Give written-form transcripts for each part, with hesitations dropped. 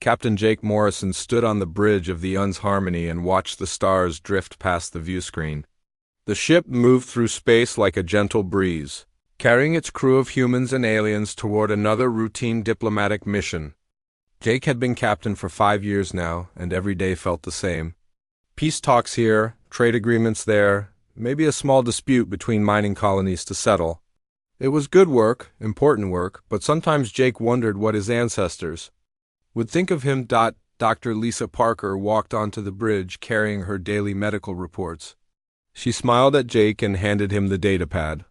Captain Jake Morrison stood on the bridge of the Un's Harmony and watched the stars drift past the viewscreen. The ship moved through space like a gentle breeze, carrying its crew of humans and aliens toward another routine diplomatic mission. Jake had been captain for 5 years now, and every day felt the same. Peace talks here, trade agreements there, maybe a small dispute between mining colonies to settle. It was good work, important work, but sometimes Jake wondered what his ancestors would think of him. Dr. Lisa Parker walked onto the bridge carrying her daily medical reports. She smiled at Jake and handed him the datapad.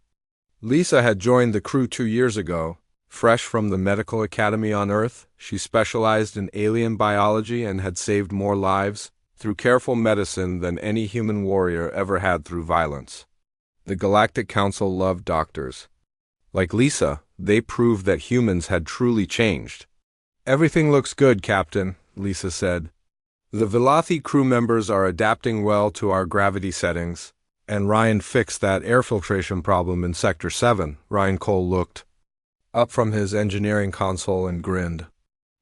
Lisa had joined the crew 2 years ago. Fresh from the medical academy on Earth, she specialized in alien biology and had saved more lives through careful medicine than any human warrior ever had through violence. The Galactic Council loved doctors. Like Lisa, they proved that humans had truly changed. "Everything looks good, Captain," Lisa said. "The Velothi crew members are adapting well to our gravity settings, and Ryan fixed that air filtration problem in Sector 7. Ryan Cole looked up from his engineering console and grinned.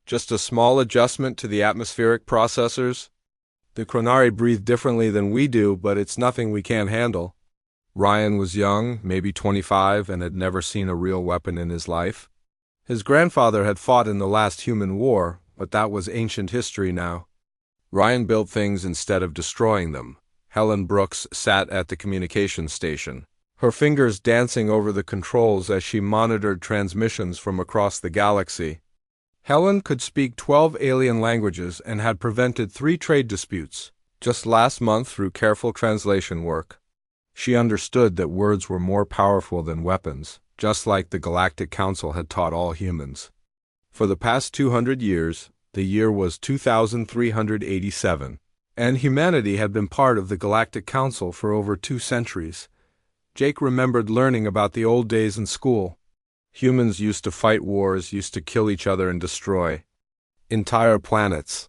"Just a small adjustment to the atmospheric processors. The Chronari breathe differently than we do, but it's nothing we can't handle." Ryan was young, maybe 25, and had never seen a real weapon in his life. His grandfather had fought in the last human war, but that was ancient history now. Ryan built things instead of destroying them. Helen Brooks sat at the communications station, her fingers dancing over the controls as she monitored transmissions from across the galaxy. Helen could speak 12 alien languages and had prevented 3 trade disputes just last month through careful translation work. She understood that words were more powerful than weapons, just like the Galactic Council had taught all humans. For the past 200 years, the year was 2387, and humanity had been part of the Galactic Council for over 2 centuries. Jake remembered learning about the old days in school. Humans used to fight wars, used to kill each other and destroy entire planets.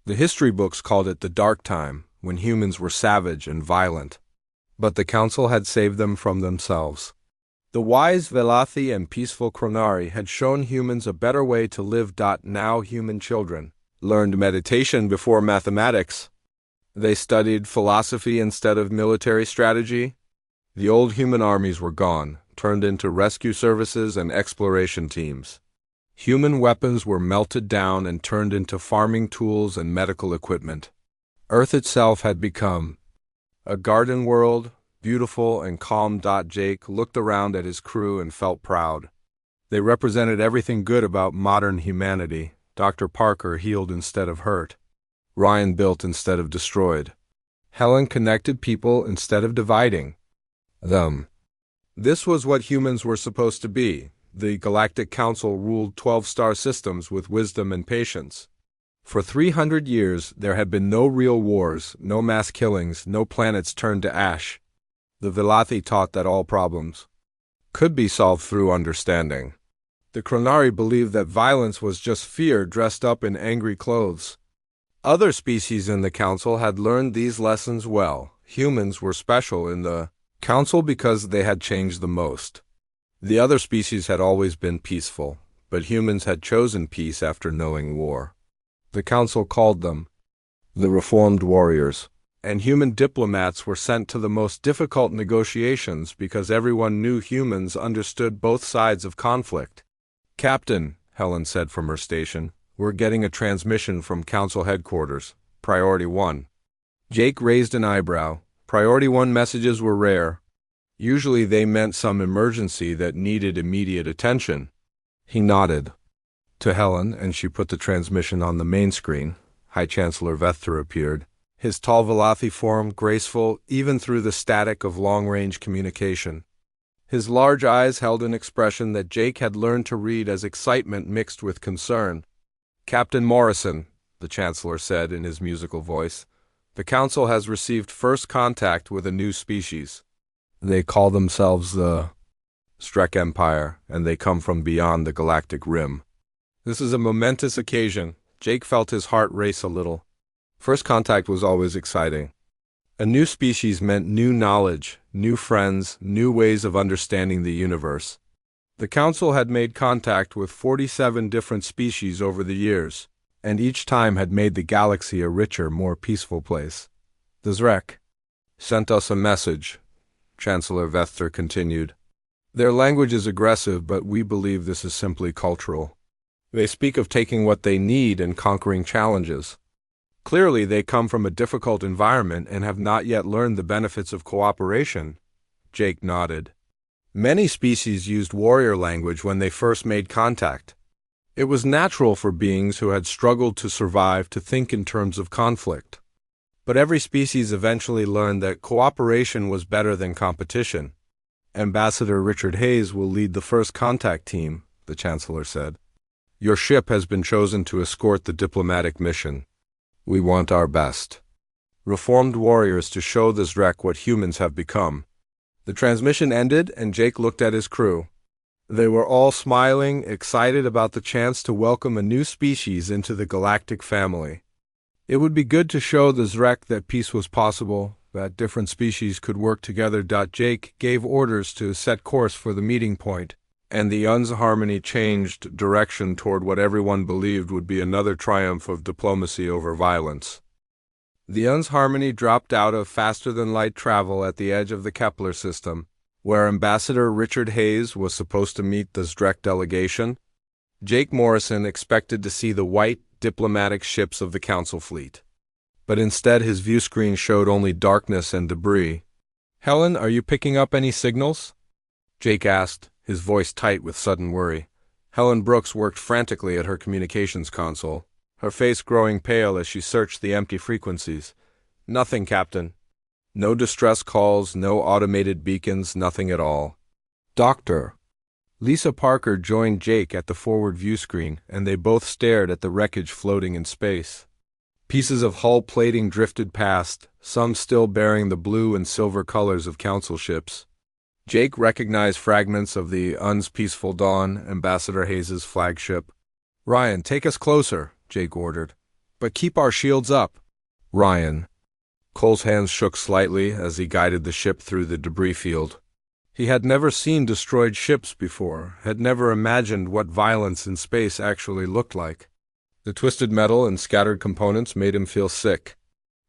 The history books called it the Dark Time, when humans were savage and violent. But the Council had saved them from themselves. The wise Velothi and peaceful Chronari had shown humans a better way to live. Now human children learned meditation before mathematics. They studied philosophy instead of military strategy. The old human armies were gone, turned into rescue services and exploration teams. Human weapons were melted down and turned into farming tools and medical equipment. Earth itself had become a garden world, beautiful and calm. Jake looked around at his crew and felt proud. They represented everything good about modern humanity. Dr. Parker healed instead of hurt. Ryan built instead of destroyed. Helen connected people instead of dividing them. This was what humans were supposed to be. The Galactic Council ruled 12 star systems with wisdom and patience. For 300 years, there had been no real wars, no mass killings, no planets turned to ash. The Velothi taught that all problems could be solved through understanding. The Chronari believed that violence was just fear dressed up in angry clothes. Other species in the Council had learned these lessons well. Humans were special in the Council because they had changed the most. The other species had always been peaceful, but humans had chosen peace after knowing war. The Council called them the Reformed Warriors, and human diplomats were sent to the most difficult negotiations because everyone knew humans understood both sides of conflict. "Captain," Helen said from her station, "we're getting a transmission from Council headquarters. Priority 1. Jake raised an eyebrow. Priority 1 messages were rare. Usually they meant some emergency that needed immediate attention. He nodded to Helen, and she put the transmission on the main screen. High Chancellor Vethter appeared, his tall Velothi form graceful even through the static of long-range communication. His large eyes held an expression that Jake had learned to read as excitement mixed with concern. "Captain Morrison," the Chancellor said in his musical voice, "the Council has received first contact with a new species. They call themselves the Strek Empire, and they come from beyond the galactic rim. This is a momentous occasion." Jake felt his heart race a little. First contact was always exciting. A new species meant new knowledge, new friends, new ways of understanding the universe. The Council had made contact with 47 different species over the years. and each time had made the galaxy a richer, more peaceful place. The Zrek sent us a message, Chancellor Vethter continued. Their language is aggressive, but we believe this is simply cultural. They speak of taking what they need and conquering challenges. Clearly, they come from a difficult environment and have not yet learned the benefits of cooperation. Jake nodded. Many species used warrior language when they first made contact. It was natural for beings who had struggled to survive to think in terms of conflict. But every species eventually learned that cooperation was better than competition. Ambassador Richard Hayes will lead the first contact team, the Chancellor said. Your ship has been chosen to escort the diplomatic mission. We want our best. Reformed warriors to show the Zrek what humans have become. The transmission ended, and Jake looked at his crew. They were all smiling, excited about the chance to welcome a new species into the galactic family. It would be good to show the Zrek that peace was possible, that different species could work together. Jake gave orders to set course for the meeting point, and the UN's harmony changed direction toward what everyone believed would be another triumph of diplomacy over violence. The UN's harmony dropped out of faster-than-light travel at the edge of the Kepler system, where Ambassador Richard Hayes was supposed to meet the Zrek delegation. Jake Morrison expected to see the white, diplomatic ships of the Council fleet. But instead his viewscreen showed only darkness and debris. Helen, are you picking up any signals? Jake asked, his voice tight with sudden worry. Helen Brooks worked frantically at her communications console, her face growing pale as she searched the empty frequencies. Nothing, Captain. No distress calls, no automated beacons, nothing at all. Doctor. Lisa Parker joined Jake at the forward view screen, and they both stared at the wreckage floating in space. Pieces of hull plating drifted past, some still bearing the blue and silver colors of Council ships. Jake recognized fragments of the UN's Peaceful Dawn, Ambassador Hayes' flagship. Ryan, take us closer, Jake ordered. But keep our shields up. Ryan. Cole's hands shook slightly as he guided the ship through the debris field. He had never seen destroyed ships before, had never imagined what violence in space actually looked like. The twisted metal and scattered components made him feel sick.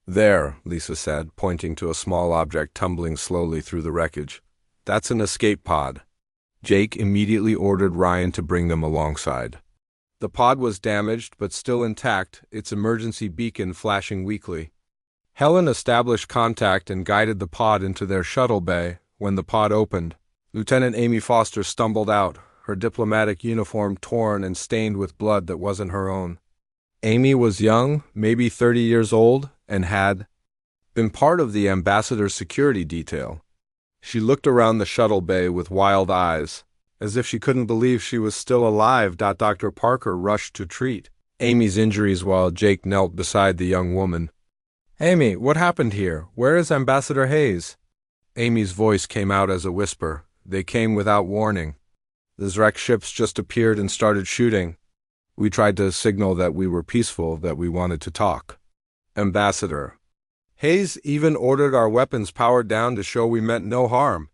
There, Lisa said, pointing to a small object tumbling slowly through the wreckage. That's an escape pod. Jake immediately ordered Ryan to bring them alongside. The pod was damaged but still intact, its emergency beacon flashing weakly. Helen established contact and guided the pod into their shuttle bay. When the pod opened, Lieutenant Amy Foster stumbled out, her diplomatic uniform torn and stained with blood that wasn't her own. Amy was young, maybe 30 years old, and had been part of the ambassador's security detail. She looked around the shuttle bay with wild eyes, as if she couldn't believe she was still alive. Dr. Parker rushed to treat Amy's injuries while Jake knelt beside the young woman. Amy, what happened here? Where is Ambassador Hayes? Amy's voice came out as a whisper. They came without warning. The Zrek ships just appeared and started shooting. We tried to signal that we were peaceful, that we wanted to talk. Ambassador. Hayes even ordered our weapons powered down to show we meant no harm.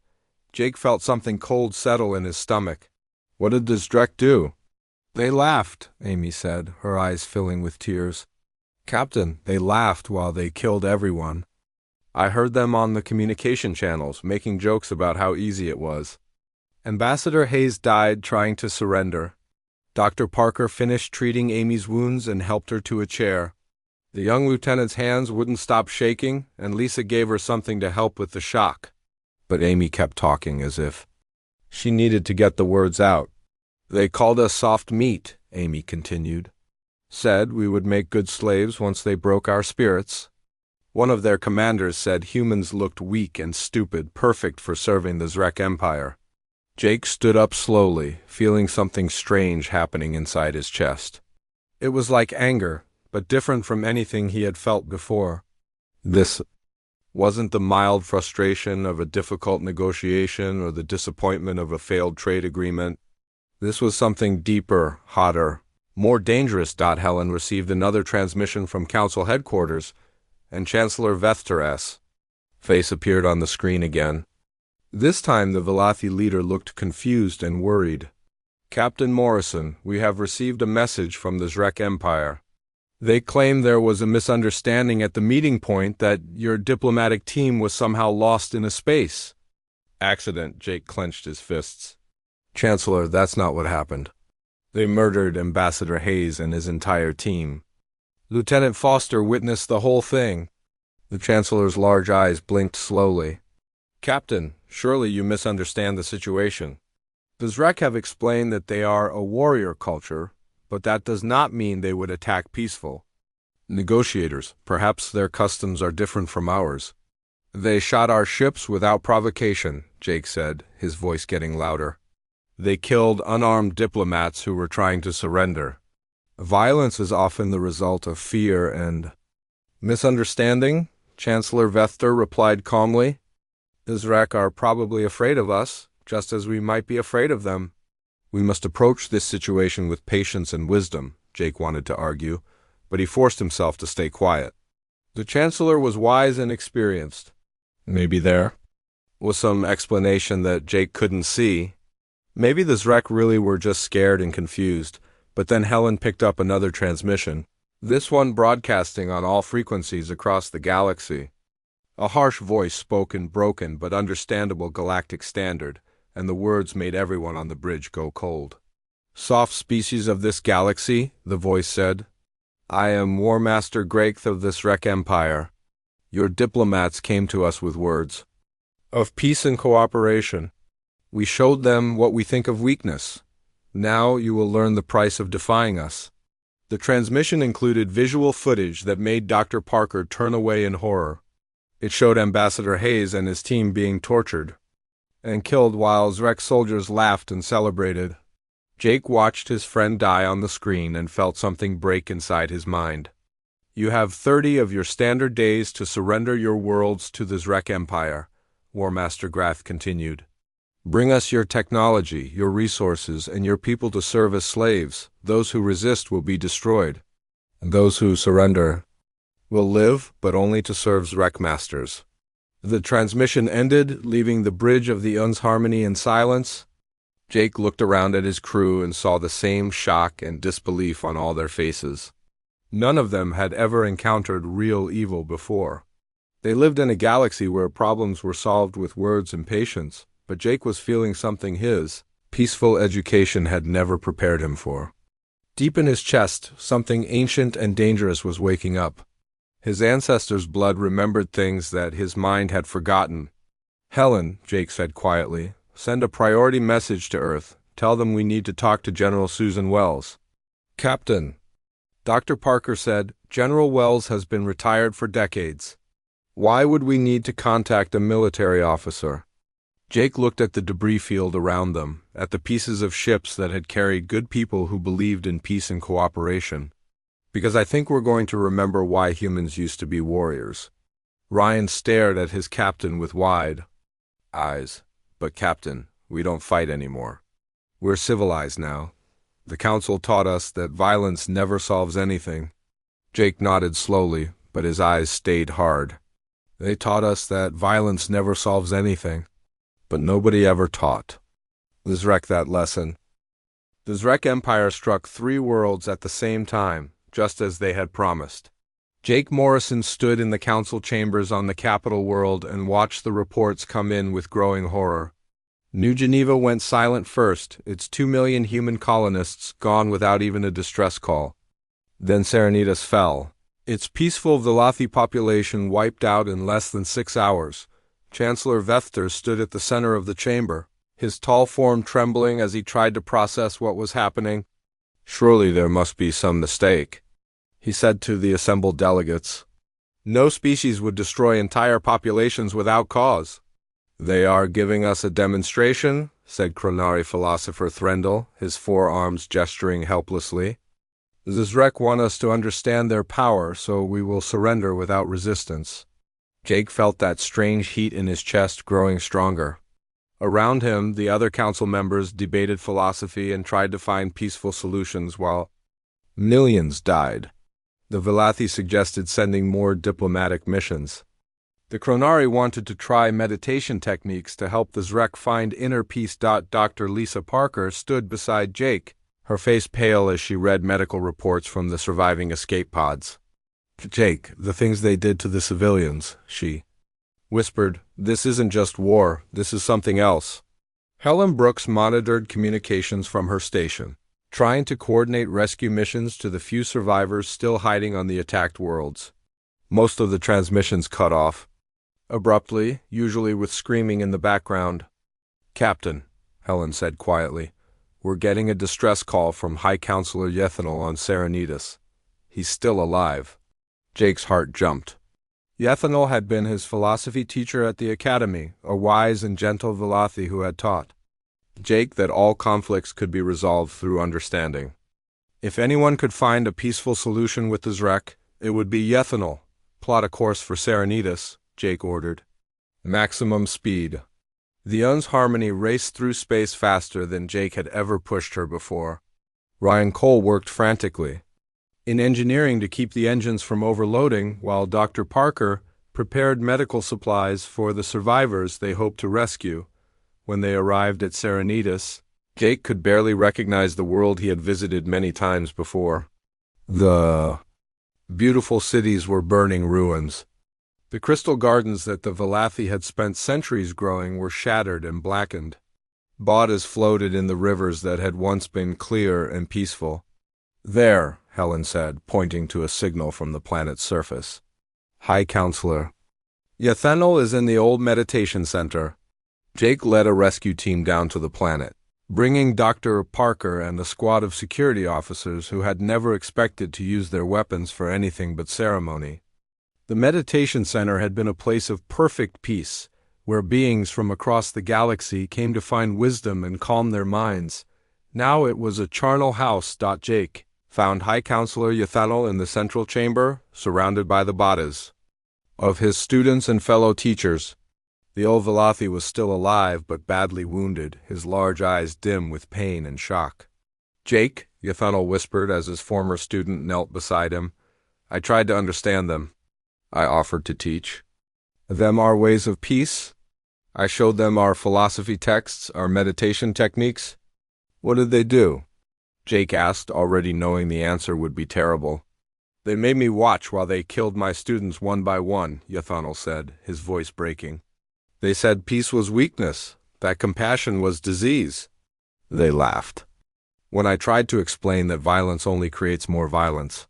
Jake felt something cold settle in his stomach. What did the Zrek do? They laughed, Amy said, her eyes filling with tears. Captain, they laughed while they killed everyone. I heard them on the communication channels, making jokes about how easy it was. Ambassador Hayes died trying to surrender. Dr. Parker finished treating Amy's wounds and helped her to a chair. The young lieutenant's hands wouldn't stop shaking, and Lisa gave her something to help with the shock. But Amy kept talking as if she needed to get the words out. They called us soft meat, Amy continued. Said we would make good slaves once they broke our spirits. One of their commanders said humans looked weak and stupid, perfect for serving the Zrek Empire. Jake stood up slowly, feeling something strange happening inside his chest. It was like anger, but different from anything he had felt before. This wasn't the mild frustration of a difficult negotiation or the disappointment of a failed trade agreement. This was something deeper, hotter, more dangerous. Helen received another transmission from Council headquarters, and Chancellor Vethter's face appeared on the screen again. This time the Velothi leader looked confused and worried. Captain Morrison, we have received a message from the Zrek Empire. They claim there was a misunderstanding at the meeting point that your diplomatic team was somehow lost in a space accident. Jake clenched his fists. Chancellor, that's not what happened. They murdered Ambassador Hayes and his entire team. Lieutenant Foster witnessed the whole thing. The Chancellor's large eyes blinked slowly. Captain, surely you misunderstand the situation. The Zrek have explained that they are a warrior culture, but that does not mean they would attack peaceful. Negotiators, perhaps their customs are different from ours. They shot our ships without provocation, Jake said, his voice getting louder. They killed unarmed diplomats who were trying to surrender. Violence is often the result of fear and misunderstanding, Chancellor Vethter replied calmly. The Zrek are probably afraid of us, just as we might be afraid of them. We must approach this situation with patience and wisdom, Jake wanted to argue, but he forced himself to stay quiet. The Chancellor was wise and experienced. Maybe there was some explanation that Jake couldn't see. Maybe the Zrek really were just scared and confused, but then Helen picked up another transmission, this one broadcasting on all frequencies across the galaxy. A harsh voice spoke in broken but understandable galactic standard, and the words made everyone on the bridge go cold. Soft species of this galaxy, the voice said. I am War Master Graith of the Zrek Empire. Your diplomats came to us with words of peace and cooperation. We showed them what we think of weakness. Now you will learn the price of defying us. The transmission included visual footage that made Dr. Parker turn away in horror. It showed Ambassador Hayes and his team being tortured and killed while Zrek soldiers laughed and celebrated. Jake watched his friend die on the screen and felt something break inside his mind. You have 30 of your standard days to surrender your worlds to the Zrek Empire, War Master Grath continued. Bring us your technology, your resources, and your people to serve as slaves. Those who resist will be destroyed. And those who surrender will live, but only to serve Zrek masters. The transmission ended, leaving the bridge of the Un's harmony in silence. Jake looked around at his crew and saw the same shock and disbelief on all their faces. None of them had ever encountered real evil before. They lived in a galaxy where problems were solved with words and patience, but Jake was feeling something his peaceful education had never prepared him for. Deep in his chest, something ancient and dangerous was waking up. His ancestors' blood remembered things that his mind had forgotten. Helen, Jake said quietly, send a priority message to Earth. Tell them we need to talk to General Susan Wells. Captain, Dr. Parker said, General Wells has been retired for decades. Why would we need to contact a military officer? Jake looked at the debris field around them, at the pieces of ships that had carried good people who believed in peace and cooperation. Because I think we're going to remember why humans used to be warriors. Ryan stared at his captain with wide eyes. But Captain, we don't fight anymore. We're civilized now. The Council taught us that violence never solves anything. Jake nodded slowly, but his eyes stayed hard. They taught us that violence never solves anything. But nobody ever taught the Zrek that lesson. The Zrek Empire struck 3 worlds at the same time, just as they had promised. Jake Morrison stood in the council chambers on the capital world and watched the reports come in with growing horror. New Geneva went silent first, its 2 million human colonists gone without even a distress call. Then Serenitas fell, its peaceful Velothi population wiped out in less than 6 hours. Chancellor Vethter stood at the center of the chamber, his tall form trembling as he tried to process what was happening. Surely there must be some mistake, he said to the assembled delegates. No species would destroy entire populations without cause. They are giving us a demonstration, said Chronari philosopher Threndel, his forearms gesturing helplessly. The Zrek want us to understand their power, so we will surrender without resistance. Jake felt that strange heat in his chest growing stronger. Around him, the other council members debated philosophy and tried to find peaceful solutions while millions died. The Velothi suggested sending more diplomatic missions. The Chronari wanted to try meditation techniques to help the Zrek find inner peace. Dr. Lisa Parker stood beside Jake, her face pale as she read medical reports from the surviving escape pods. "Jake, the things they did to the civilians," she whispered. "This isn't just war, this is something else." Helen Brooks monitored communications from her station, trying to coordinate rescue missions to the few survivors still hiding on the attacked worlds. Most of the transmissions cut off abruptly, usually with screaming in the background. "Captain," Helen said quietly, "we're getting a distress call from High Counselor Yethanol on Serenitas. He's still alive." Jake's heart jumped. Yethanol had been his philosophy teacher at the academy, a wise and gentle Velothi who had taught Jake that all conflicts could be resolved through understanding. If anyone could find a peaceful solution with the Zrek, it would be Yethanol. "Plot a course for Serenitas," Jake ordered. Maximum speed. The Un's Harmony raced through space faster than Jake had ever pushed her before. Ryan Cole worked frantically in engineering to keep the engines from overloading, while Dr. Parker prepared medical supplies for the survivors they hoped to rescue. When they arrived at Serenitas, Jake could barely recognize the world he had visited many times before. The beautiful cities were burning ruins. The crystal gardens that the Velothi had spent centuries growing were shattered and blackened. Bodies floated in the rivers that had once been clear and peaceful. "There," Helen said, pointing to a signal from the planet's surface. "High Counselor Yethanol is in the old meditation center." Jake led a rescue team down to the planet, bringing Dr. Parker and a squad of security officers who had never expected to use their weapons for anything but ceremony. The meditation center had been a place of perfect peace, where beings from across the galaxy came to find wisdom and calm their minds. Now it was a charnel house. Jake found High Counselor Yethanol in the central chamber, surrounded by the bodies of his students and fellow teachers. The old Velothi was still alive but badly wounded, his large eyes dim with pain and shock. "Jake," Yethanol whispered as his former student knelt beside him, "I tried to understand them. I offered to teach them our ways of peace. I showed them our philosophy texts, our meditation techniques." "What did they do?" Jake asked, already knowing the answer would be terrible. "They made me watch while they killed my students one by one," Yethanol said, his voice breaking. "They said peace was weakness, that compassion was disease." They laughed when I tried to explain that violence only creates more violence.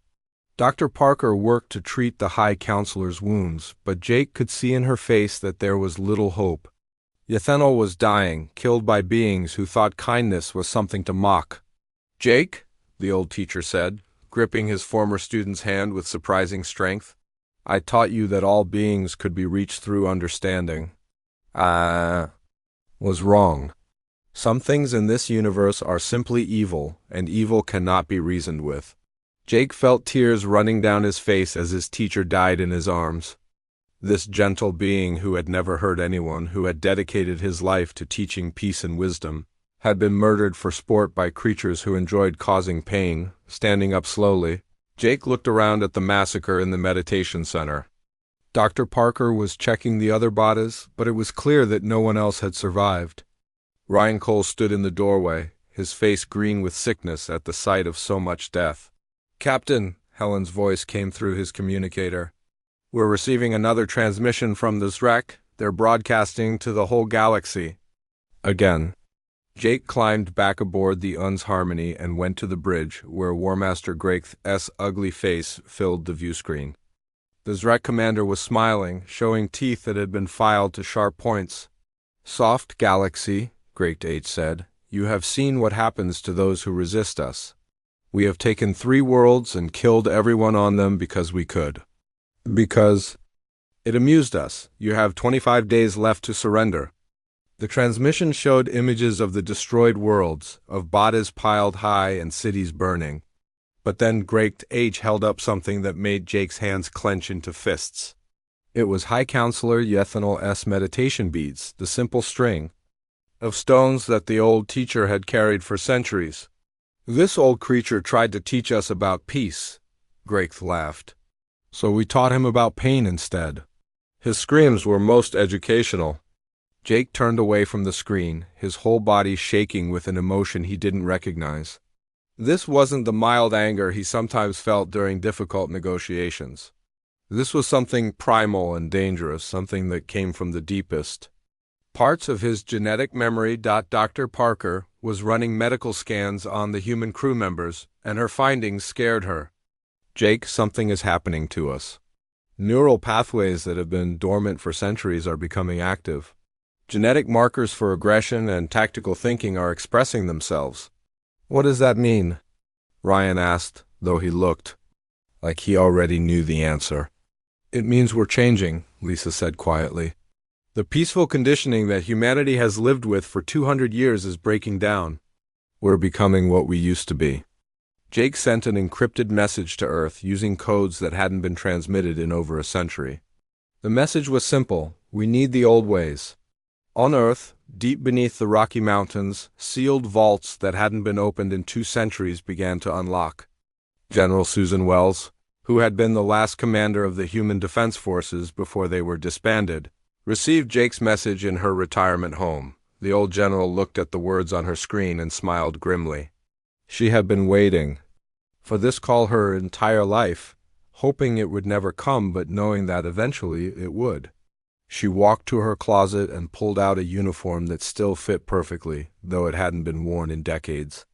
Dr. Parker worked to treat the High Counselor's wounds, but Jake could see in her face that there was little hope. Yethanol was dying, killed by beings who thought kindness was something to mock. "Jake," the old teacher said, gripping his former student's hand with surprising strength, "I taught you that all beings could be reached through understanding. I was wrong. Some things in this universe are simply evil, and evil cannot be reasoned with." Jake felt tears running down his face as his teacher died in his arms. This gentle being who had never hurt anyone, who had dedicated his life to teaching peace and wisdom, had been murdered for sport by creatures who enjoyed causing pain. Standing up slowly, Jake looked around at the massacre in the meditation center. Dr. Parker was checking the other bodies, but it was clear that no one else had survived. Ryan Cole stood in the doorway, his face green with sickness at the sight of so much death. "Captain," Helen's voice came through his communicator, "we're receiving another transmission from the Zrek. They're broadcasting to the whole galaxy." Again. Jake climbed back aboard the Un's Harmony and went to the bridge, where War Master Grakth's ugly face filled the viewscreen. The Zrek commander was smiling, showing teeth that had been filed to sharp points. "Soft galaxy," Grakth said, "you have seen what happens to those who resist us. We have taken 3 worlds and killed everyone on them because we could. Because it amused us. You have 25 days left to surrender." The transmission showed images of the destroyed worlds, of bodies piled high and cities burning. But then Grakth held up something that made Jake's hands clench into fists. It was High Counselor Yethanol's meditation beads, the simple string of stones that the old teacher had carried for centuries. "This old creature tried to teach us about peace," Grakth laughed. "So we taught him about pain instead. His screams were most educational." Jake turned away from the screen, his whole body shaking with an emotion he didn't recognize. This wasn't the mild anger he sometimes felt during difficult negotiations. This was something primal and dangerous, something that came from the deepest parts of his genetic memory. Dr. Parker was running medical scans on the human crew members, and her findings scared her. Jake, something is happening to us. Neural pathways that have been dormant for centuries are becoming active. Genetic markers for aggression and tactical thinking are expressing themselves. What does that mean? Ryan asked, though he looked like he already knew the answer. It means we're changing, Lisa said quietly. The peaceful conditioning that humanity has lived with for 200 years is breaking down. We're becoming what we used to be. Jake sent an encrypted message to Earth using codes that hadn't been transmitted in over a century. The message was simple: we need the old ways. On Earth, deep beneath the Rocky Mountains, sealed vaults that hadn't been opened in 2 centuries began to unlock. General Susan Wells, who had been the last commander of the Human Defense Forces before they were disbanded, received Jake's message in her retirement home. The old general looked at the words on her screen and smiled grimly. She had been waiting for this call her entire life, hoping it would never come, but knowing that eventually it would. She walked to her closet and pulled out a uniform that still fit perfectly, though it hadn't been worn in decades.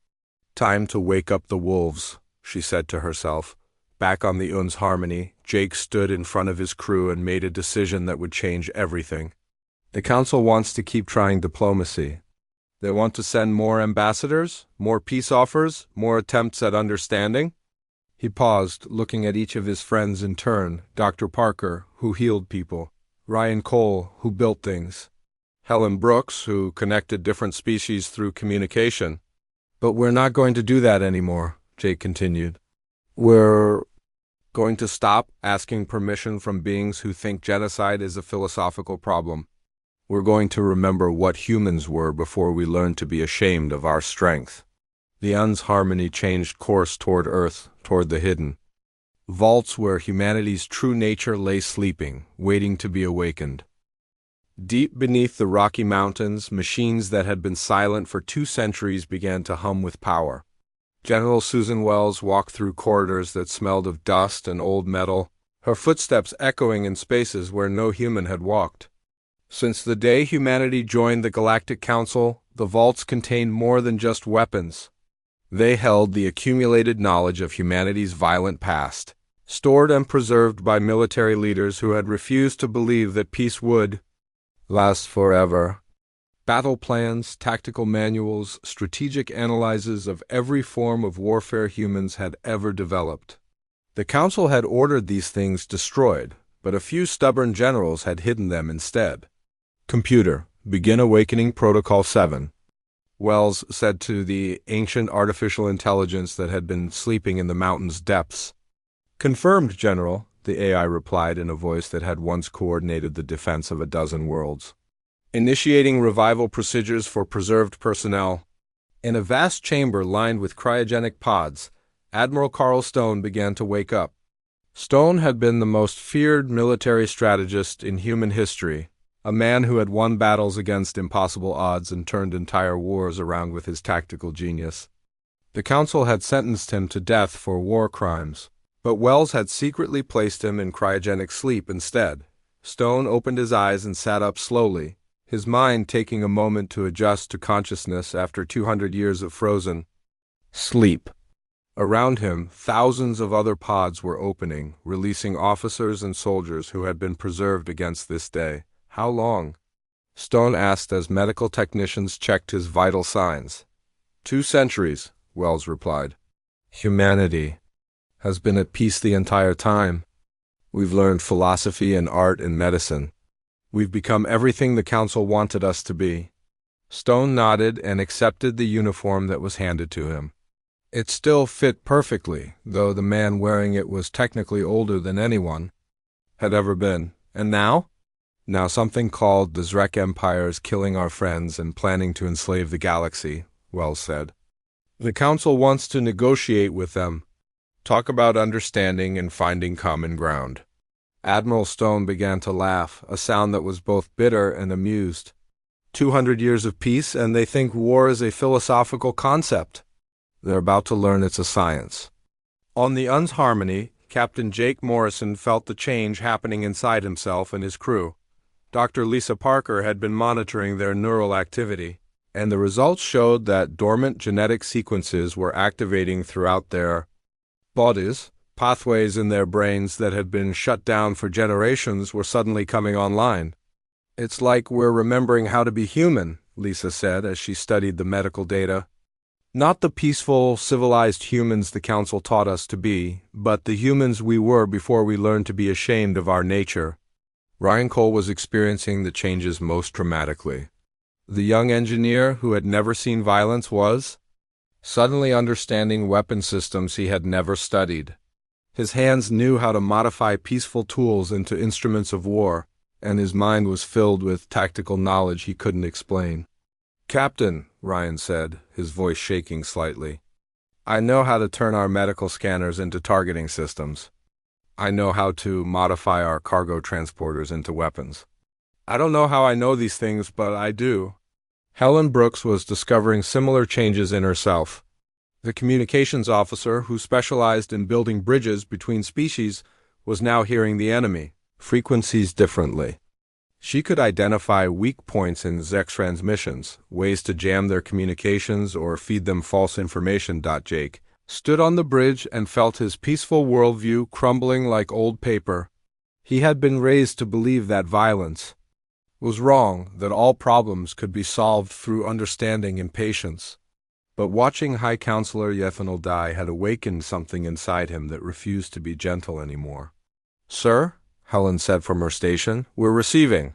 Time to wake up the wolves, she said to herself. Back on the Un's Harmony, Jake stood in front of his crew and made a decision that would change everything. The Council wants to keep trying diplomacy. They want to send more ambassadors, more peace offers, more attempts at understanding. He paused, looking at each of his friends in turn: Dr. Parker, who healed people; Ryan Cole, who built things; Helen Brooks, who connected different species through communication. But we're not going to do that anymore, Jake continued. We're going to stop asking permission from beings who think genocide is a philosophical problem. We're going to remember what humans were before we learned to be ashamed of our strength. The Un's Harmony changed course toward Earth, toward the hidden vaults where humanity's true nature lay sleeping, waiting to be awakened. Deep beneath the Rocky Mountains, machines that had been silent for 2 centuries began to hum with power. General Susan Wells walked through corridors that smelled of dust and old metal, her footsteps echoing in spaces where no human had walked. Since the day humanity joined the Galactic Council, the vaults contained more than just weapons. They held the accumulated knowledge of humanity's violent past, stored and preserved by military leaders who had refused to believe that peace would last forever. Battle plans, tactical manuals, strategic analyses of every form of warfare humans had ever developed. The Council had ordered these things destroyed, but a few stubborn generals had hidden them instead. Computer, begin awakening Protocol 7, Wells said to the ancient artificial intelligence that had been sleeping in the mountain's depths. Confirmed, General, the AI replied in a voice that had once coordinated the defense of a dozen worlds. Initiating revival procedures for preserved personnel. In a vast chamber lined with cryogenic pods, Admiral Carl Stone began to wake up. Stone had been the most feared military strategist in human history, a man who had won battles against impossible odds and turned entire wars around with his tactical genius. The Council had sentenced him to death for war crimes, but Wells had secretly placed him in cryogenic sleep instead. Stone opened his eyes and sat up slowly, his mind taking a moment to adjust to consciousness after 200 years of frozen sleep. Around him, thousands of other pods were opening, releasing officers and soldiers who had been preserved against this day. How long? Stone asked as medical technicians checked his vital signs. 2 centuries, Wells replied. Humanity has been at peace the entire time. We've learned philosophy and art and medicine. We've become everything the Council wanted us to be. Stone nodded and accepted the uniform that was handed to him. It still fit perfectly, though the man wearing it was technically older than anyone had ever been. And now? Now something called the Zrek Empire is killing our friends and planning to enslave the galaxy, Wells said. The Council wants to negotiate with them, talk about understanding and finding common ground. Admiral Stone began to laugh, a sound that was both bitter and amused. 200 years of peace, and they think war is a philosophical concept. They're about to learn it's a science. On the UN's Harmony, Captain Jake Morrison felt the change happening inside himself and his crew. Dr. Lisa Parker had been monitoring their neural activity, and the results showed that dormant genetic sequences were activating throughout their bodies. Pathways in their brains that had been shut down for generations were suddenly coming online. "It's like we're remembering how to be human," Lisa said as she studied the medical data. "Not the peaceful, civilized humans the Council taught us to be, but the humans we were before we learned to be ashamed of our nature." Ryan Cole was experiencing the changes most dramatically. The young engineer who had never seen violence was suddenly understanding weapon systems he had never studied. His hands knew how to modify peaceful tools into instruments of war, and his mind was filled with tactical knowledge he couldn't explain. "Captain," Ryan said, his voice shaking slightly, "I know how to turn our medical scanners into targeting systems. I know how to modify our cargo transporters into weapons. I don't know how I know these things, but I do." Helen Brooks was discovering similar changes in herself. The communications officer who specialized in building bridges between species was now hearing the enemy frequencies differently. She could identify weak points in Zek's transmissions, ways to jam their communications or feed them false information. Jake stood on the bridge and felt his peaceful worldview crumbling like old paper. He had been raised to believe that violence was wrong, that all problems could be solved through understanding and patience. But watching High Counselor Yethanol die had awakened something inside him that refused to be gentle anymore. "Sir," Helen said from her station, "we're receiving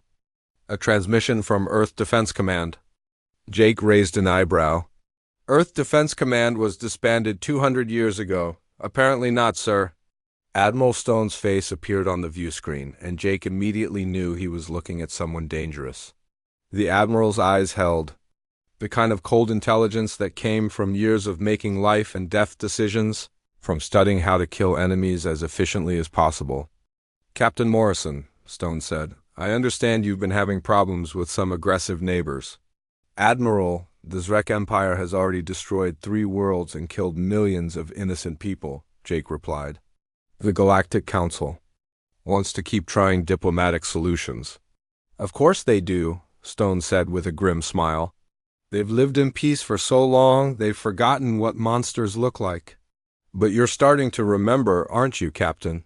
a transmission from Earth Defense Command." Jake raised an eyebrow. "Earth Defense Command was disbanded 200 years ago. Apparently not, sir." Admiral Stone's face appeared on the view screen, and Jake immediately knew he was looking at someone dangerous. The Admiral's eyes held the kind of cold intelligence that came from years of making life and death decisions, from studying how to kill enemies as efficiently as possible. "Captain Morrison," Stone said, "I understand you've been having problems with some aggressive neighbors." "Admiral, the Zrek Empire has already destroyed 3 worlds and killed millions of innocent people," Jake replied. "The Galactic Council wants to keep trying diplomatic solutions." "Of course they do," Stone said with a grim smile. "They've lived in peace for so long, they've forgotten what monsters look like." "But you're starting to remember, aren't you, Captain?"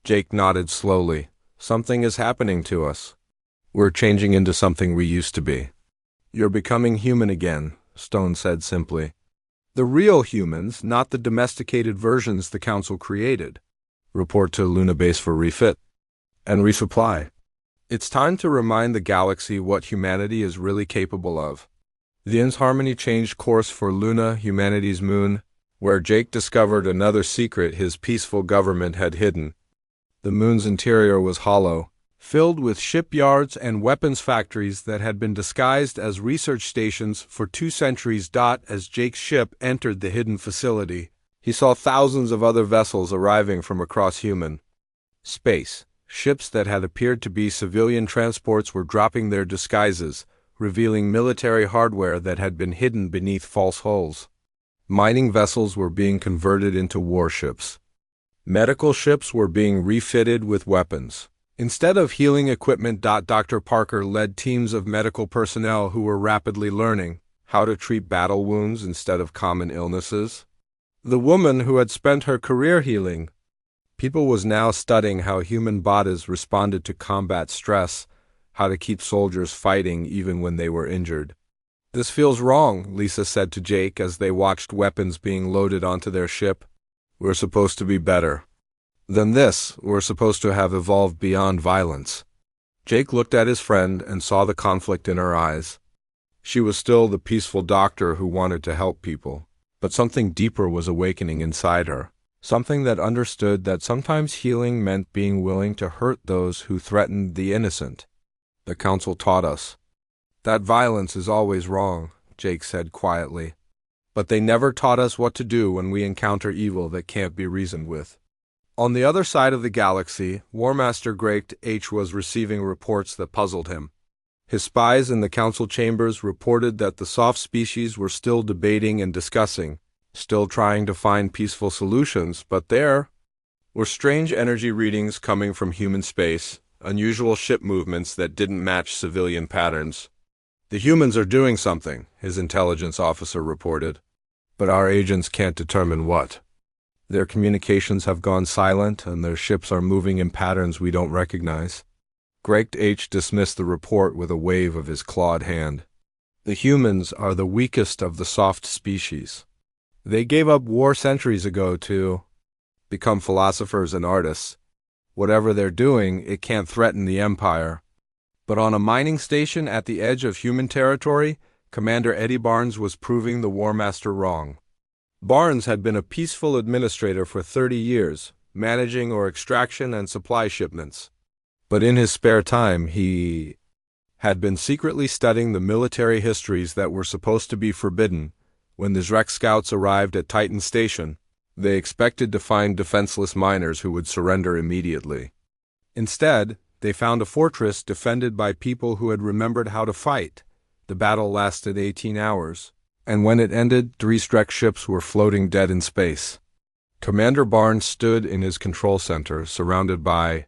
Jake nodded slowly. "Something is happening to us. We're changing into something we used to be." "You're becoming human again," Stone said simply. "The real humans, not the domesticated versions the Council created. Report to Luna Base for refit and resupply. It's time to remind the galaxy what humanity is really capable of." The UN's Harmony changed course for Luna, humanity's moon, where Jake discovered another secret his peaceful government had hidden. The moon's interior was hollow, filled with shipyards and weapons factories that had been disguised as research stations for 2 centuries. As Jake's ship entered the hidden facility, he saw thousands of other vessels arriving from across human space. Ships that had appeared to be civilian transports were dropping their disguises, revealing military hardware that had been hidden beneath false hulls. Mining vessels were being converted into warships. Medical ships were being refitted with weapons. Instead of healing equipment, Dr. Parker led teams of medical personnel who were rapidly learning how to treat battle wounds instead of common illnesses. The woman who had spent her career healing people was now studying how human bodies responded to combat stress, how to keep soldiers fighting even when they were injured. "This feels wrong," Lisa said to Jake as they watched weapons being loaded onto their ship. "We're supposed to be better than this. We're supposed to have evolved beyond violence." Jake looked at his friend and saw the conflict in her eyes. She was still the peaceful doctor who wanted to help people, but something deeper was awakening inside her, something that understood that sometimes healing meant being willing to hurt those who threatened the innocent. "The Council taught us that violence is always wrong," Jake said quietly. "But they never taught us what to do when we encounter evil that can't be reasoned with." On the other side of the galaxy, War Master Greg H. was receiving reports that puzzled him. His spies in the Council chambers reported that the soft species were still debating and discussing still trying to find peaceful solutions, but there were strange energy readings coming from human space, unusual ship movements that didn't match civilian patterns. "The humans are doing something," his intelligence officer reported, "but our agents can't determine what. Their communications have gone silent, and their ships are moving in patterns we don't recognize." Greg H. dismissed the report with a wave of his clawed hand. "The humans are the weakest of the soft species. They gave up war centuries ago to become philosophers and artists. Whatever they're doing, it can't threaten the Empire." But on a mining station at the edge of human territory, Commander Eddie Barnes was proving the War Master wrong. Barnes had been a peaceful administrator for 30 years, managing ore extraction and supply shipments. But in his spare time, he had been secretly studying the military histories that were supposed to be forbidden. When the Zrek scouts arrived at Titan Station, they expected to find defenseless miners who would surrender immediately. Instead, they found a fortress defended by people who had remembered how to fight. The battle lasted 18 hours, and when it ended, 3 Zrek ships were floating dead in space. Commander Barnes stood in his control center, surrounded by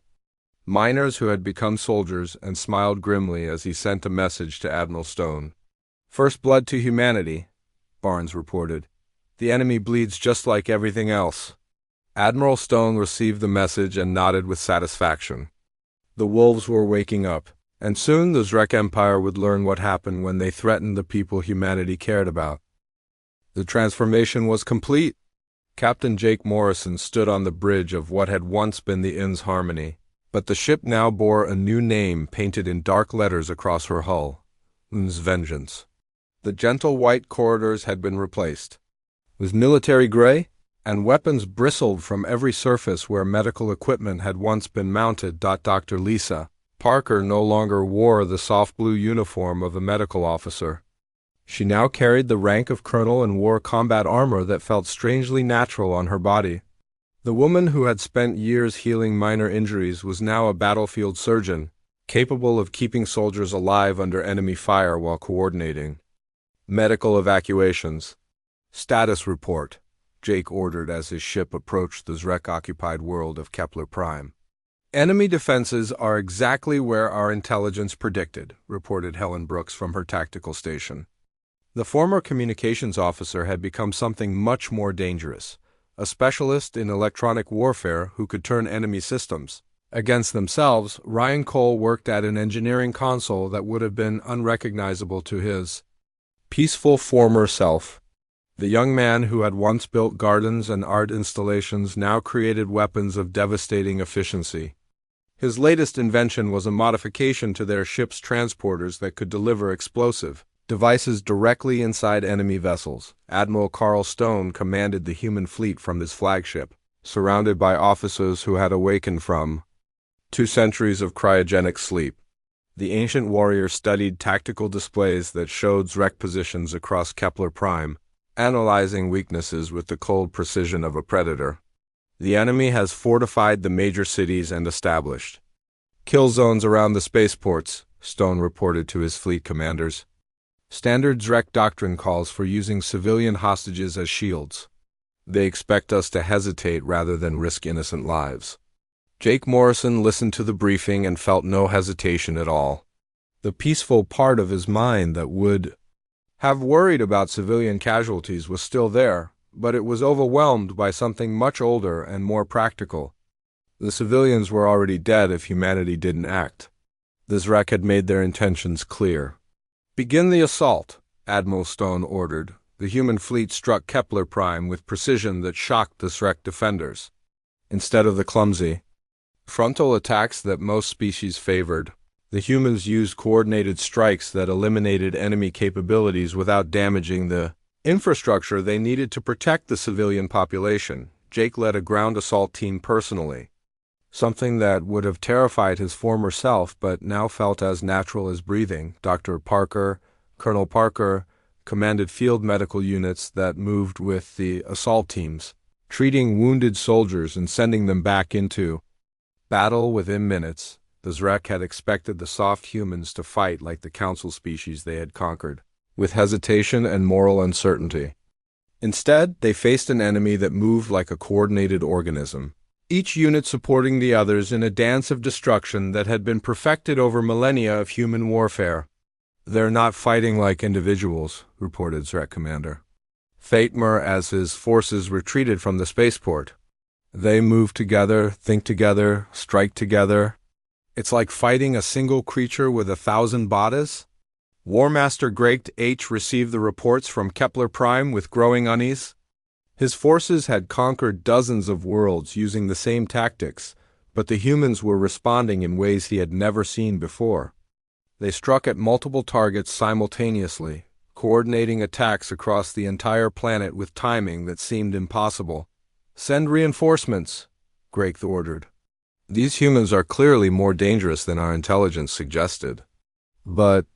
miners who had become soldiers, and smiled grimly as he sent a message to Admiral Stone. "First blood to humanity," Barnes reported. "The enemy bleeds just like everything else." Admiral Stone received the message and nodded with satisfaction. The wolves were waking up, and soon the Zrek Empire would learn what happened when they threatened the people humanity cared about. The transformation was complete. Captain Jake Morrison stood on the bridge of what had once been the Inn's Harmony, but the ship now bore a new name painted in dark letters across her hull: Inn's Vengeance. The gentle white corridors had been replaced with military gray, and weapons bristled from every surface where medical equipment had once been mounted. Dr. Lisa Parker no longer wore the soft blue uniform of a medical officer. She now carried the rank of colonel and wore combat armor that felt strangely natural on her body. The woman who had spent years healing minor injuries was now a battlefield surgeon, capable of keeping soldiers alive under enemy fire while coordinating medical evacuations. "Status report," Jake ordered as his ship approached the Zrek-occupied world of Kepler Prime. "Enemy defenses are exactly where our intelligence predicted," reported Helen Brooks from her tactical station. The former communications officer had become something much more dangerous, a specialist in electronic warfare who could turn enemy systems against themselves. Ryan Cole worked at an engineering console that would have been unrecognizable to his peaceful former self. The young man who had once built gardens and art installations now created weapons of devastating efficiency. His latest invention was a modification to their ship's transporters that could deliver explosive devices directly inside enemy vessels. Admiral Carl Stone commanded the human fleet from his flagship, surrounded by officers who had awakened from 2 centuries of cryogenic sleep. The ancient warrior studied tactical displays that showed Zrek positions across Kepler Prime, analyzing weaknesses with the cold precision of a predator. "The enemy has fortified the major cities and established kill zones around the spaceports," Stone reported to his fleet commanders. "Standard Zrek doctrine calls for using civilian hostages as shields. They expect us to hesitate rather than risk innocent lives." Jake Morrison listened to the briefing and felt no hesitation at all. The peaceful part of his mind that would have worried about civilian casualties was still there, but it was overwhelmed by something much older and more practical. The civilians were already dead if humanity didn't act. The Zrek had made their intentions clear. "Begin the assault," Admiral Stone ordered. The human fleet struck Kepler Prime with precision that shocked the Zrek defenders. Instead of the clumsy frontal attacks that most species favored, the humans used coordinated strikes that eliminated enemy capabilities without damaging the infrastructure they needed to protect the civilian population. Jake led a ground assault team personally, something that would have terrified his former self but now felt as natural as breathing. Dr. Parker, Colonel Parker, commanded field medical units that moved with the assault teams, treating wounded soldiers and sending them back into battle within minutes. The Zrek had expected the soft humans to fight like the council species they had conquered, with hesitation and moral uncertainty. Instead, they faced an enemy that moved like a coordinated organism, each unit supporting the others in a dance of destruction that had been perfected over millennia of human warfare. "They're not fighting like individuals," reported Zrek Commander Fatemer as his forces retreated from the spaceport. "They move together, think together, strike together. It's like fighting a single creature with 1,000 bodies." War Master Greg H. received the reports from Kepler Prime with growing unease. His forces had conquered dozens of worlds using the same tactics, but the humans were responding in ways he had never seen before. They struck at multiple targets simultaneously, coordinating attacks across the entire planet with timing that seemed impossible. "Send reinforcements," Greg ordered. "These humans are clearly more dangerous than our intelligence suggested." But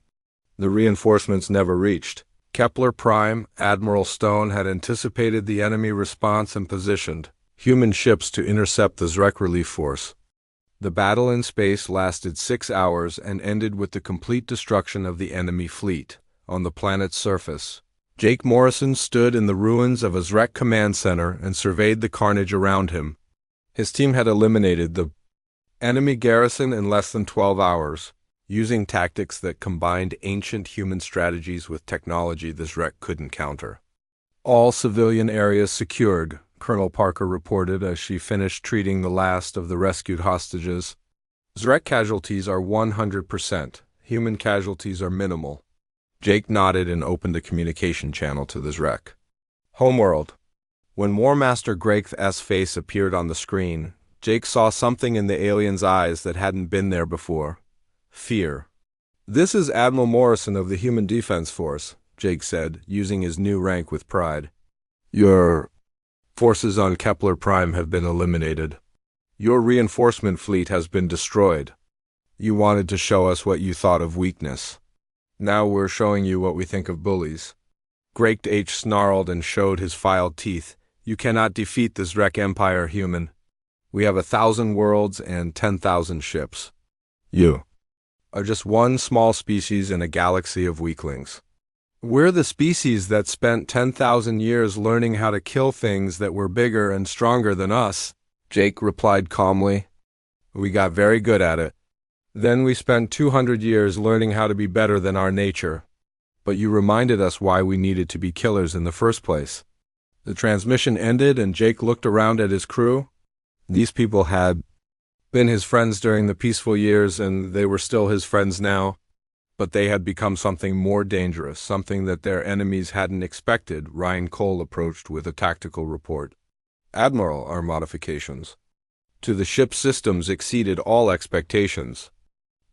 the reinforcements never reached. Kepler Prime, Admiral Stone had anticipated the enemy response and positioned human ships to intercept the Zrek relief force. The battle in space lasted 6 hours and ended with the complete destruction of the enemy fleet on the planet's surface. Jake Morrison stood in the ruins of a Zrek command center and surveyed the carnage around him. His team had eliminated the enemy garrison in less than 12 hours, using tactics that combined ancient human strategies with technology the Zrek couldn't counter. "All civilian areas secured," Colonel Parker reported as she finished treating the last of the rescued hostages. "Zrek casualties are 100%. Human casualties are minimal." Jake nodded and opened a communication channel to the Zrek. Homeworld. When War Master Greg's face appeared on the screen, Jake saw something in the alien's eyes that hadn't been there before. Fear. "This is Admiral Morrison of the Human Defense Force," Jake said, using his new rank with pride. "Your forces on Kepler Prime have been eliminated. Your reinforcement fleet has been destroyed. You wanted to show us what you thought of weakness. Now we're showing you what we think of bullies." Greg H. snarled and showed his filed teeth. "You cannot defeat the Zrek Empire, human. We have 1,000 worlds and 10,000 ships. You are just one small species in a galaxy of weaklings. We're the species that spent 10,000 years learning how to kill things that were bigger and stronger than us," Jake replied calmly. "We got very good at it. Then we spent 200 years learning how to be better than our nature. But you reminded us why we needed to be killers in the first place." The transmission ended and Jake looked around at his crew. These people had been his friends during the peaceful years, and they were still his friends now. But they had become something more dangerous, something that their enemies hadn't expected. Ryan Cole approached with a tactical report. "Admiral, our modifications to the ship's systems exceeded all expectations.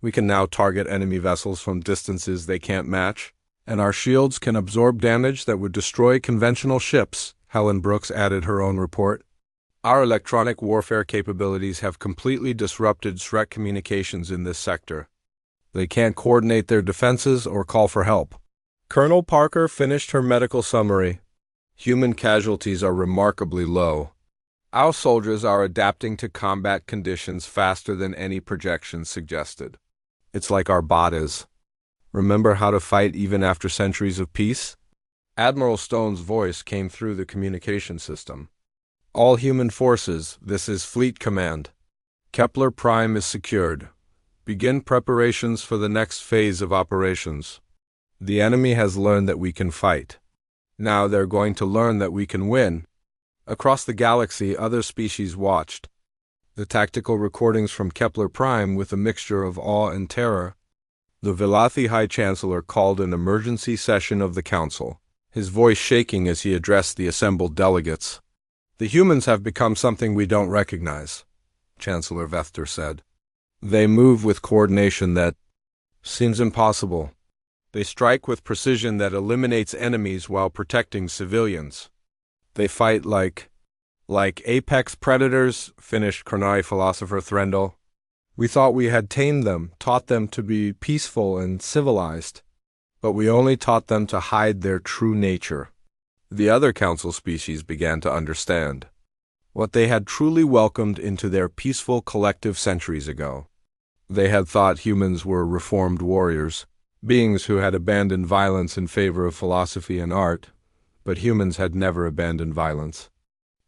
We can now target enemy vessels from distances they can't match, and our shields can absorb damage that would destroy conventional ships," Helen Brooks added her own report. "Our electronic warfare capabilities have completely disrupted Zrek communications in this sector. They can't coordinate their defenses or call for help." Colonel Parker finished her medical summary. "Human casualties are remarkably low. Our soldiers are adapting to combat conditions faster than any projections suggested. It's like our bodies. Remember how to fight even after centuries of peace?" Admiral Stone's voice came through the communication system. "All human forces, this is Fleet Command. Kepler Prime is secured. Begin preparations for the next phase of operations. The enemy has learned that we can fight. Now they're going to learn that we can win." Across the galaxy, other species watched. The tactical recordings from Kepler Prime with a mixture of awe and terror. The Velathi High Chancellor called an emergency session of the Council, his voice shaking as he addressed the assembled delegates. "The humans have become something we don't recognize," Chancellor Vethter said. "They move with coordination that seems impossible. They strike with precision that eliminates enemies while protecting civilians. They fight like apex predators," finished Chronai philosopher Threndel. "We thought we had tamed them, taught them to be peaceful and civilized, but we only taught them to hide their true nature." The other council species began to understand what they had truly welcomed into their peaceful collective centuries ago. They had thought humans were reformed warriors, beings who had abandoned violence in favor of philosophy and art. but humans had never abandoned violence.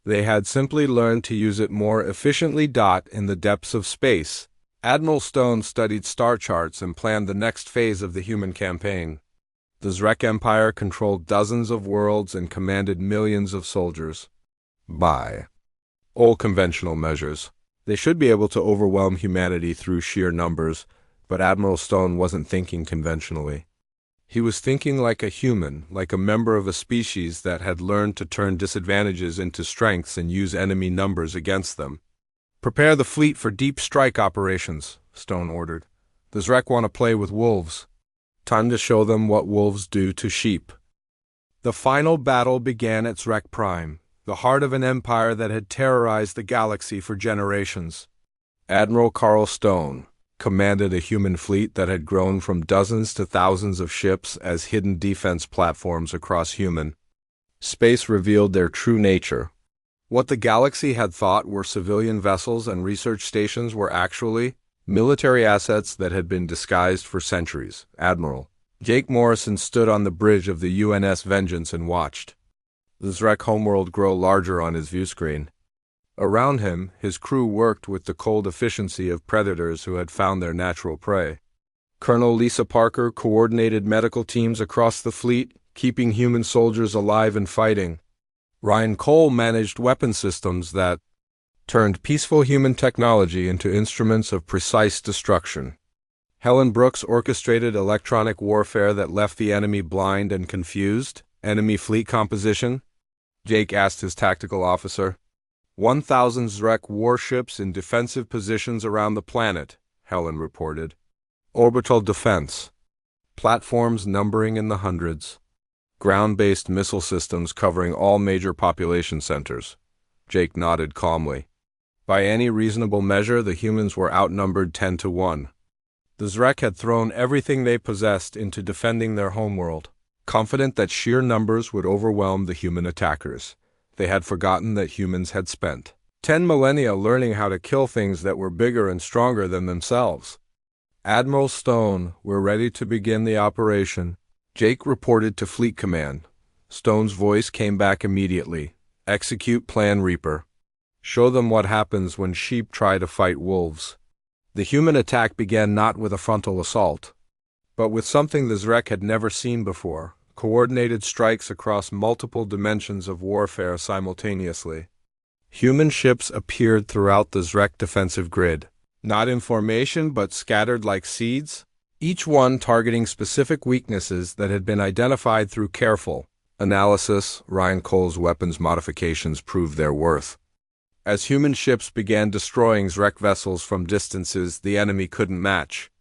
They had simply learned to use it more efficiently. In the depths of space, Admiral Stone studied star charts and planned the next phase of the human campaign. The Zrek Empire controlled dozens of worlds and commanded millions of soldiers. By all conventional measures, they should be able to overwhelm humanity through sheer numbers, but Admiral Stone wasn't thinking conventionally. He was thinking like a human, like a member of a species that had learned to turn disadvantages into strengths and use enemy numbers against them. "Prepare the fleet for deep strike operations," Stone ordered. "The Zrek want to play with wolves. Time to show them what wolves do to sheep." The final battle began at Zrek Prime, the heart of an empire that had terrorized the galaxy for generations. Admiral Carl Stone commanded a human fleet that had grown from dozens to thousands of ships as hidden defense platforms across human space revealed their true nature. What the galaxy had thought were civilian vessels and research stations were actually military assets that had been disguised for centuries. Admiral Jake Morrison stood on the bridge of the UNS Vengeance and watched the Zrek homeworld grow larger on his viewscreen. Around him, his crew worked with the cold efficiency of predators who had found their natural prey. Colonel Lisa Parker coordinated medical teams across the fleet, keeping human soldiers alive and fighting. Ryan Cole managed weapon systems that turned peaceful human technology into instruments of precise destruction. Helen Brooks orchestrated electronic warfare that left the enemy blind and confused. Enemy fleet composition? Jake asked his tactical officer. 1,000 Zrek warships in defensive positions around the planet, Helen reported. Orbital defense. Platforms numbering in the hundreds. Ground-based missile systems covering all major population centers. Jake nodded calmly. By any reasonable measure, the humans were outnumbered 10 to 1. The Zrek had thrown everything they possessed into defending their homeworld, confident that sheer numbers would overwhelm the human attackers. They had forgotten that humans had spent 10 millennia learning how to kill things that were bigger and stronger than themselves. "Admiral Stone, we're ready to begin the operation," Jake reported to Fleet Command. Stone's voice came back immediately. "Execute Plan Reaper. Show them what happens when sheep try to fight wolves." The human attack began not with a frontal assault, but with something the Zrek had never seen before: coordinated strikes across multiple dimensions of warfare simultaneously. Human ships appeared throughout the Zrek defensive grid, not in formation but scattered like seeds, each one targeting specific weaknesses that had been identified through careful analysis. Ryan Cole's weapons modifications proved their worth. As human ships began destroying Zrek vessels from distances the enemy couldn't match,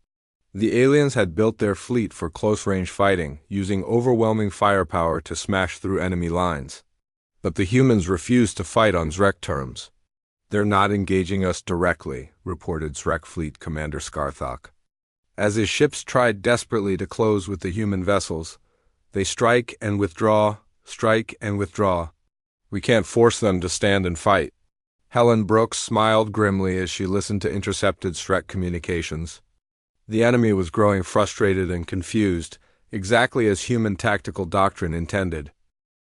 the aliens had built their fleet for close-range fighting, using overwhelming firepower to smash through enemy lines. But the humans refused to fight on Zrek terms. "They're not engaging us directly," reported Zrek Fleet Commander Skarthok. As his ships tried desperately to close with the human vessels, they strike and withdraw, strike and withdraw. "We can't force them to stand and fight." Helen Brooks smiled grimly as she listened to intercepted Zrek communications. The enemy was growing frustrated and confused, exactly as human tactical doctrine intended.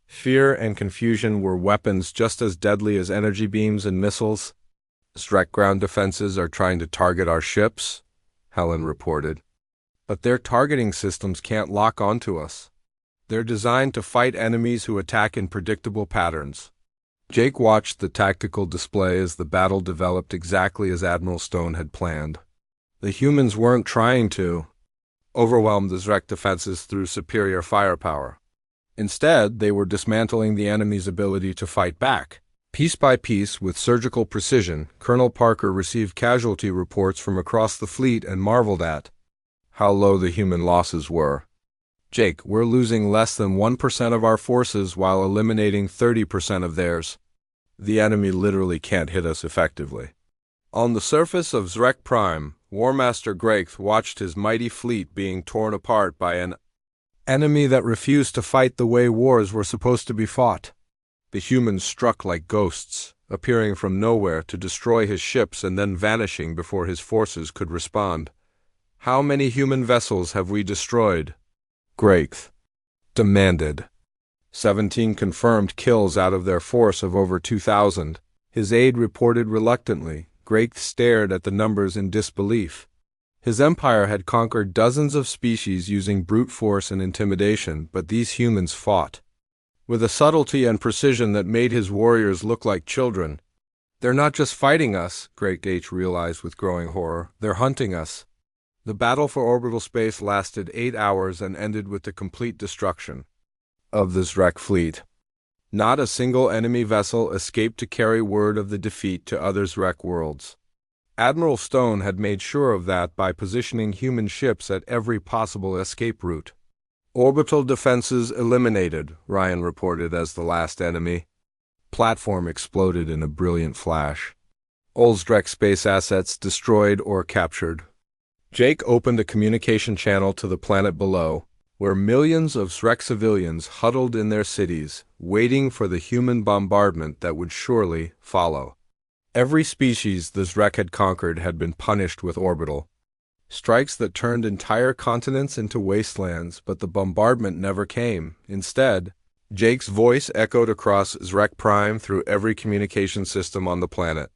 Fear and confusion were weapons just as deadly as energy beams and missiles. "Zrek ground defenses are trying to target our ships," Helen reported. "But their targeting systems can't lock onto us. They're designed to fight enemies who attack in predictable patterns." Jake watched the tactical display as the battle developed exactly as Admiral Stone had planned. The humans weren't trying to overwhelm the Zrek defenses through superior firepower. Instead, they were dismantling the enemy's ability to fight back. Piece by piece, with surgical precision, Colonel Parker received casualty reports from across the fleet and marveled at how low the human losses were. "Jake, we're losing less than 1% of our forces while eliminating 30% of theirs. The enemy literally can't hit us effectively." On the surface of Zrek Prime, War Master Graith watched his mighty fleet being torn apart by an enemy that refused to fight the way wars were supposed to be fought. The humans struck like ghosts, appearing from nowhere to destroy his ships and then vanishing before his forces could respond. "How many human vessels have we destroyed?" Graith demanded. 17 confirmed kills out of their force of over 2,000. His aide reported reluctantly. Greg stared at the numbers in disbelief. His empire had conquered dozens of species using brute force and intimidation, but these humans fought with a subtlety and precision that made his warriors look like children. They're not just fighting us, Great H realized with growing horror. They're hunting us. The battle for orbital space lasted 8 hours and ended with the complete destruction of the Zrek fleet. Not a single enemy vessel escaped to carry word of the defeat to other Zrek worlds. Admiral Stone had made sure of that by positioning human ships at every possible escape route. Orbital defenses eliminated, Ryan reported as the last enemy. Platform exploded in a brilliant flash. All Zrek space assets destroyed or captured. Jake opened a communication channel to the planet below, where millions of Zrek civilians huddled in their cities, waiting for the human bombardment that would surely follow. Every species the Zrek had conquered had been punished with orbital strikes that turned entire continents into wastelands, but the bombardment never came. Instead, Jake's voice echoed across Zrek Prime through every communication system on the planet.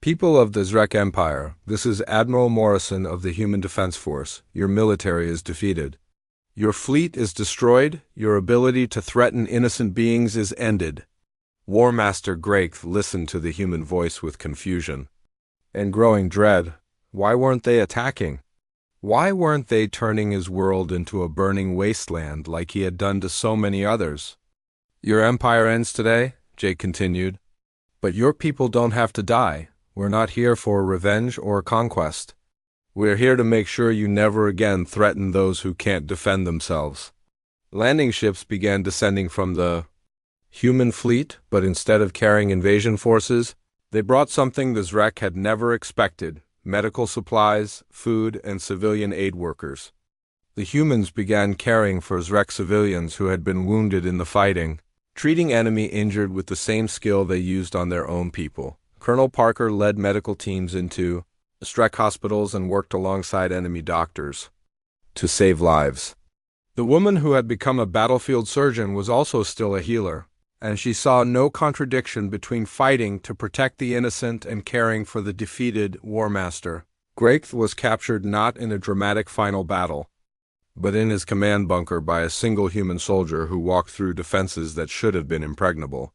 People of the Zrek Empire, this is Admiral Morrison of the Human Defense Force. Your military is defeated. Your fleet is destroyed. Your ability to threaten innocent beings is ended. War Master Graith listened to the human voice with confusion and growing dread. Why weren't they attacking? Why weren't they turning his world into a burning wasteland like he had done to so many others? Your empire ends today, Jake continued. But your people don't have to die. We're not here for revenge or conquest. We're here to make sure you never again threaten those who can't defend themselves. Landing ships began descending from the human fleet, but instead of carrying invasion forces, they brought something the Zrek had never expected: medical supplies, food, and civilian aid workers. The humans began caring for Zrek civilians who had been wounded in the fighting, treating enemy injured with the same skill they used on their own people. Colonel Parker led medical teams into Zrek hospitals and worked alongside enemy doctors to save lives. The woman who had become a battlefield surgeon was also still a healer, and she saw no contradiction between fighting to protect the innocent and caring for the defeated War Master. Graith was captured not in a dramatic final battle, but in his command bunker by a single human soldier who walked through defenses that should have been impregnable.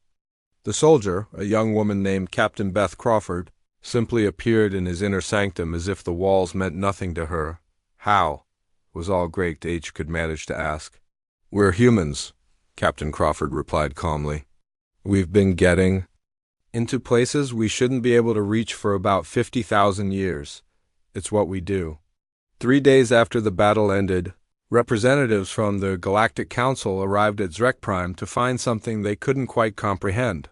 The soldier, a young woman named Captain Beth Crawford, simply appeared in his inner sanctum as if the walls meant nothing to her. How? Was all Great H could manage to ask. We're humans, Captain Crawford replied calmly. We've been getting into places we shouldn't be able to reach for about 50,000 years. It's what we do. 3 days after the battle ended, representatives from the Galactic Council arrived at Zrek Prime to find something they couldn't quite comprehend.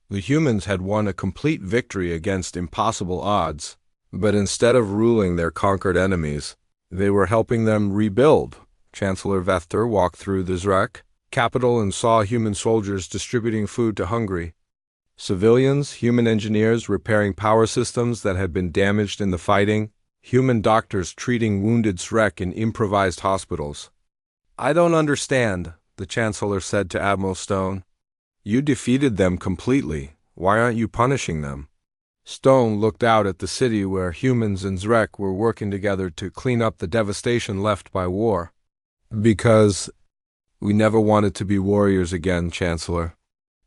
The humans had won a complete victory against impossible odds, but instead of ruling their conquered enemies, they were helping them rebuild. Chancellor Vethter walked through the Zrek capital and saw human soldiers distributing food to hungry civilians, human engineers repairing power systems that had been damaged in the fighting, human doctors treating wounded Zrek in improvised hospitals. I don't understand, the Chancellor said to Admiral Stone. You defeated them completely. Why aren't you punishing them? Stone looked out at the city where humans and Zrek were working together to clean up the devastation left by war. Because we never wanted to be warriors again, Chancellor.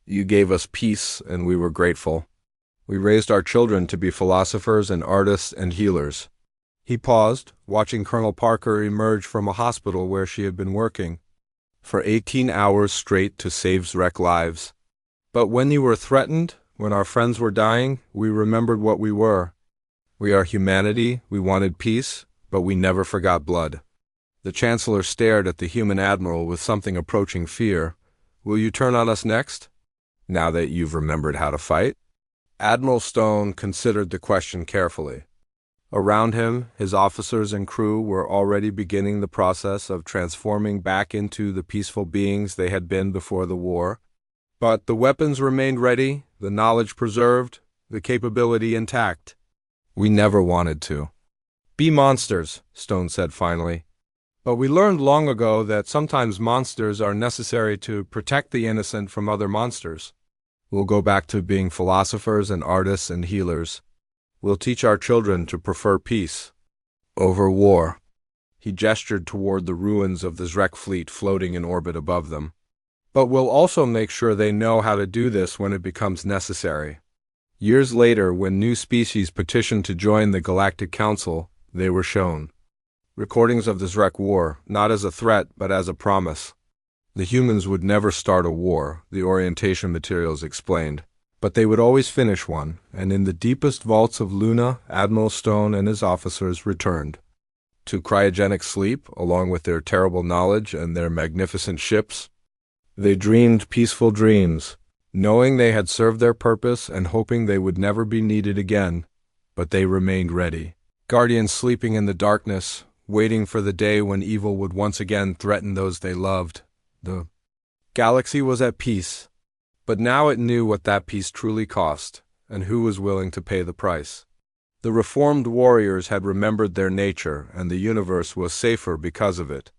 You gave us peace, and we were grateful. We raised our children to be philosophers and artists and healers. He paused, watching Colonel Parker emerge from a hospital where she had been working for 18 hours straight to save Zrek lives. But when you were threatened, when our friends were dying, we remembered what we were. We are humanity, we wanted peace, but we never forgot blood. The Chancellor stared at the human admiral with something approaching fear. Will you turn on us next, now that you've remembered how to fight? Admiral Stone considered the question carefully. Around him, his officers and crew were already beginning the process of transforming back into the peaceful beings they had been before the war. But the weapons remained ready, the knowledge preserved, the capability intact. We never wanted to be monsters, Stone said finally. But we learned long ago that sometimes monsters are necessary to protect the innocent from other monsters. We'll go back to being philosophers and artists and healers. We'll teach our children to prefer peace over war. He gestured toward the ruins of the Zrek fleet floating in orbit above them. But we'll also make sure they know how to do this when it becomes necessary. Years later, when new species petitioned to join the Galactic Council, they were shown recordings of the Zrek War, not as a threat, but as a promise. The humans would never start a war, the orientation materials explained, but they would always finish one, and in the deepest vaults of Luna, Admiral Stone and his officers returned to cryogenic sleep, along with their terrible knowledge and their magnificent ships. They dreamed peaceful dreams, knowing they had served their purpose and hoping they would never be needed again, but they remained ready. Guardians sleeping in the darkness, waiting for the day when evil would once again threaten those they loved. The galaxy was at peace, but now it knew what that peace truly cost, and who was willing to pay the price. The reformed warriors had remembered their nature, and the universe was safer because of it.